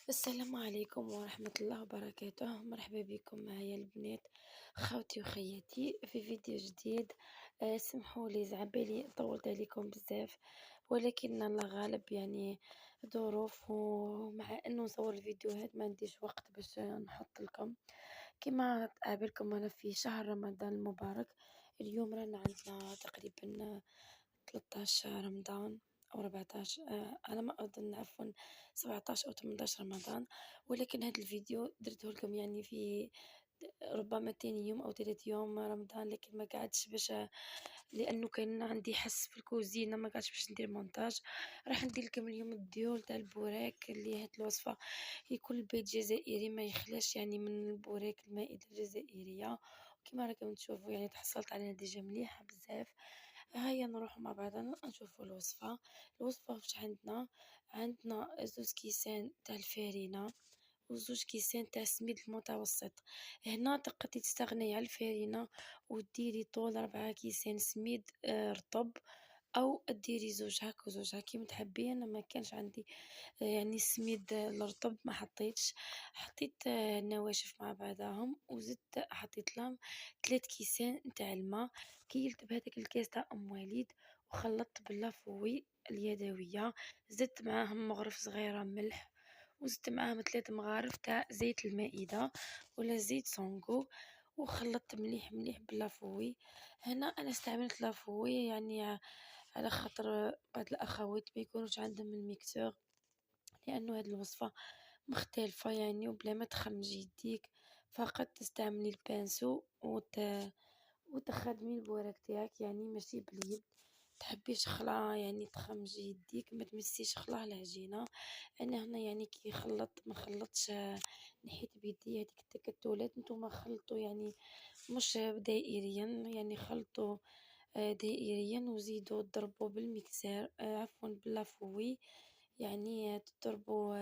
السلام عليكم ورحمة الله وبركاته، مرحبا بكم معايا البنات خاوتي وخياتي في فيديو جديد. سمحوا لي زعبالي طولت عليكم بزاف، ولكن الله غالب يعني ظروف، ومع انه نصور الفيديوهات ما عنديش وقت باش نحط لكم كما تقابلكم. انا في شهر رمضان المبارك، اليوم رانا عندنا تقريبا 13 رمضان أو 14، على ما أظن، عفوا 17 أو 18 رمضان. ولكن هذا الفيديو درته لكم يعني في ربما تاني يوم أو تالت يوم رمضان، لكن ما قعدتش باش، لأنه كان عندي حس في الكوزينة ما قعدتش باش ندير مونتاج. راح ندير لكم اليوم الديول تاع البوراك، اللي هاد الوصفة هي كل بيت جزائري ما يخلاش يعني من البوراك، المائدة الجزائرية. وكما راكم تشوفوا يعني تحصلت على نتيجة مليحة بزاف. هيا نروح مع بعضنا نشوفوا الوصفة واش عندنا زوز كيسان تاع الفارينة وزوج كيسان تاع السميد المتوسط. هنا تقدري تستغني على الفارينة وديري طول 4 كيسان سميد رطب، او ديري زوج هاك وزوج هاك كيما تحبي. انا ما كانش عندي يعني السميد الرطب، ما حطيت النواشف مع بعضهم، وزدت حطيت لهم 3 كيسان نتاع الماء. كيلت بهذاك الكاس تاع ام وليد وخلطت باللافوي اليدوية. زدت معاهم مغرف صغيرة ملح، وزدت معاهم 3 مغارف تاع زيت المائدة ولا زيت سونغو، وخلطت مليح مليح باللافوي. هنا انا استعملت لافوي يعني على خاطر بعض الاخوات ما يكونوش عندهم الميكسور، لأنه هاد الوصفة مختلفة يعني وبلا ما تخمجي يديك، فقط تستعملي البانسو وتخدمي البوراك تاعك يعني ماشي باليد. تحبي شخلة يعني تخمجي يديك، ما تمسيش خلا العجينة. انا هنا يعني كي خلطت ما خلطش نحيت بيدي هذيك التكتلات. نتوما خلطوا يعني مش دائريا، يعني خلطوا دائريا وزيدوا ضربوا بالمكسار، عفوا باللافوي، يعني تضربوا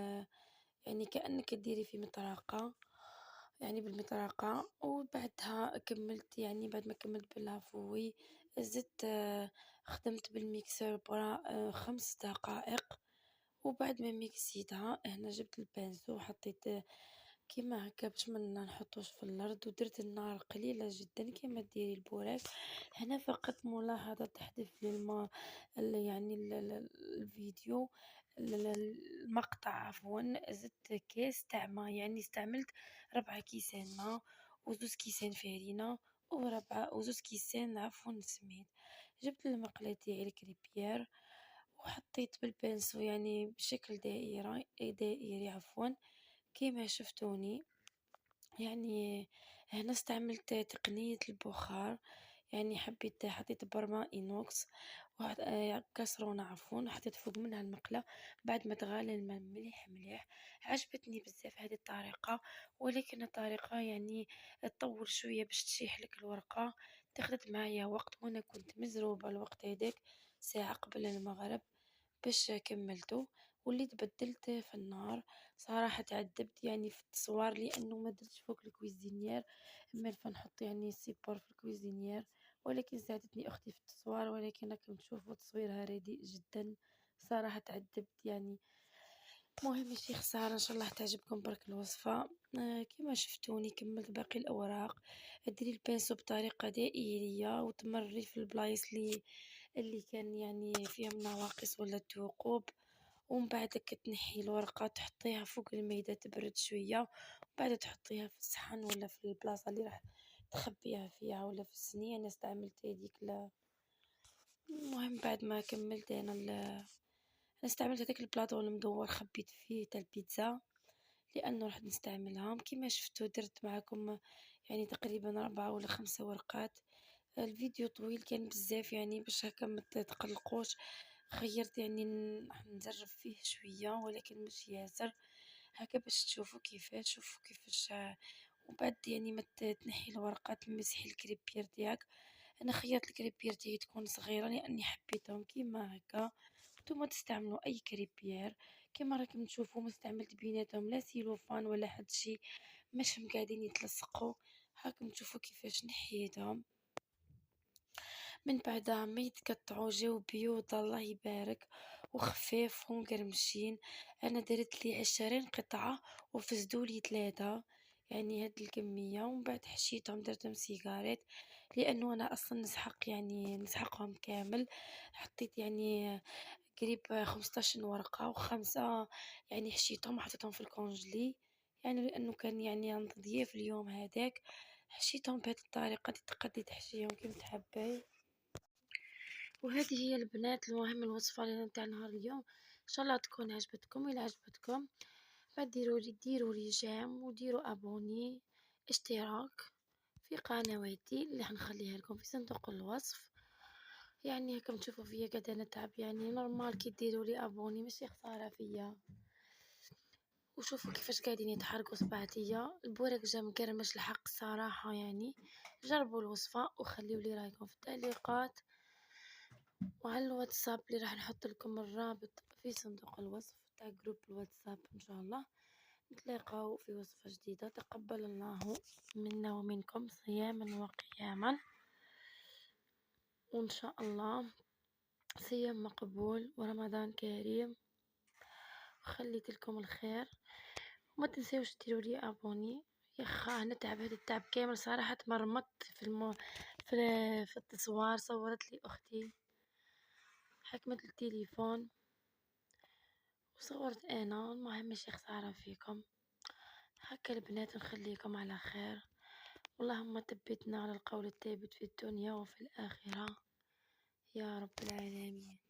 يعني كأنك تديري في مطرقة، يعني بالمطرقة. وبعدها كملت يعني بعد ما كملت باللافوي زدت خدمت بالميكسر برا 5 دقائق. وبعد ما ميكسيتها هنا جبت البانزو وحطيت كيما هكا باش ما نحطوش في الارض، ودرت النار قليله جدا كيما ديري البوراك. هنا فقط ملاحظه تحذف لي يعني الفيديو، المقطع عفوا. زدت كاس تاع ما، يعني استعملت 4 كيسان ما وزوز كيسان فرينة وزوز كيسان عفوا سميد. جبت المقلة تاعي الكريبير وحطيت بالبنسو يعني بشكل دائري عفوا كيما شفتوني. يعني هنا استعملت تقنية البخار، يعني حطيت برمة إينوكس كسرونة عفوا، حطيت فوق منها المقلة بعد ما تغلي الماء مليح مليح. عجبتني بزاف هذه الطريقة، ولكن الطريقة يعني تطول شوية باش تشيح لك الورقة، تاخدت معايا وقت، وانا كنت مزروبة الوقت هذاك ساعة قبل المغرب باش كملته. وليت بدلت في النار. صراحة تعذبت يعني في التصوير لأنه ما درتش فوق الكويزينير، أما فنحط يعني سيبور في الكويزينير، ولكن ساعدتني أختي في التصوير. ولكن راكم تشوفوا تصويرها رديء جدا. صراحة تعذبت يعني. مهم ماشي خسارة، إن شاء الله تعجبكم برك الوصفة. كما شفتوني كملت باقي الأوراق. ديري البانسو بطريقة دائرية وتمرري في البلايص اللي كان يعني فيهم نواقص ولا ثقوب، ومن بعدك تنحي الورقة تحطيها فوق الميدة تبرد شوية، وبعد تحطيها في الصحن ولا في البلاصة اللي راح تخبيها فيها ولا في الصينية. أنا استعملت هذيك المهم بعد ما كملت أنا استعملت هذاك البلاطو المدور خبيت فيه تاع البيتزا، لأنه راح نستعملهم. كما شفتوا درت معكم يعني تقريبا 4 ولا 5 ورقات. الفيديو طويل كان بزاف يعني باش هكا ما تتقلقوش. خيرت يعني نجرب فيه شوية ولكن مش ياسر، هكا باش تشوفوا كيفاش شوفوا كيفاش. وبعد يعني ما تنحي الورقة تمسحي الكريبير ديالك. انا خيرت الكريبير ديالي تكون صغيرة لاني حبيتهم كيما هكا. نتوما تستعملوا اي كريبير كما راكم تشوفوا، ما استعملت بيناتهم لا سيلوفان ولا حد شي مش قاعدين يتلصقوا. هاكم تشوفوا كيفاش نحيتهم. من بعدها ما يتقطعوا جاو بيوض الله يبارك. وخفاف ومقرمشين. أنا درت لي 20 قطعة وفزدوا لي 3، يعني هاد الكمية، ومن بعد حشيتهم درتهم سيجارات، لأنه أنا أصلا نسحق يعني نسحقهم كامل. حطيت يعني قريب 15 ورقة وخمسة، يعني حشيتهم وحطيتهم في الكونجلي، يعني لأنه كان يعني عند ضياف اليوم هذاك. حشيتهم بهذه الطريقة دي، تقدري تحشيهم كيف تحبي. وهذه هي البنات المهم الوصفة نتاع نهار اليوم، ان شاء الله تكون عجبتكم. الى عجبتكم ديروا لي جيم وديروا ابوني اشتراك في قنواتي اللي حنخليها لكم في صندوق الوصف. يعني هكم تشوفوا فيا قاعدة نتعب، يعني نورمال كي ديروا لي ابوني ماشي خسارة فيا. وشوفوا كيفاش قاعدين يتحركوا صباعتيا، البورك جا مقرمش الحق الصراحة. يعني جربوا الوصفة وخليوا لي رايكم في التعليقات، وعلى الواتساب اللي راح نحط لكم الرابط في صندوق الوصف تاع جروب الواتساب. ان شاء الله نتلاقاو في وصفة جديدة. تقبل الله منا ومنكم صياما وقياما، وان شاء الله صيام مقبول ورمضان كريم. خليت لكم الخير، وما تنسيوش ديروا لي ابوني. يا اخا نتعب، هذا التعب كامل صراحة. تمرمطت في في التصوير. صورت لي اختي، حكمت التليفون وصورت انا. المهم ماشي خسارة فيكم. هكا البنات نخليكم على خير، اللهم ثبتنا على القول الثابت في الدنيا وفي الآخرة يا رب العالمين.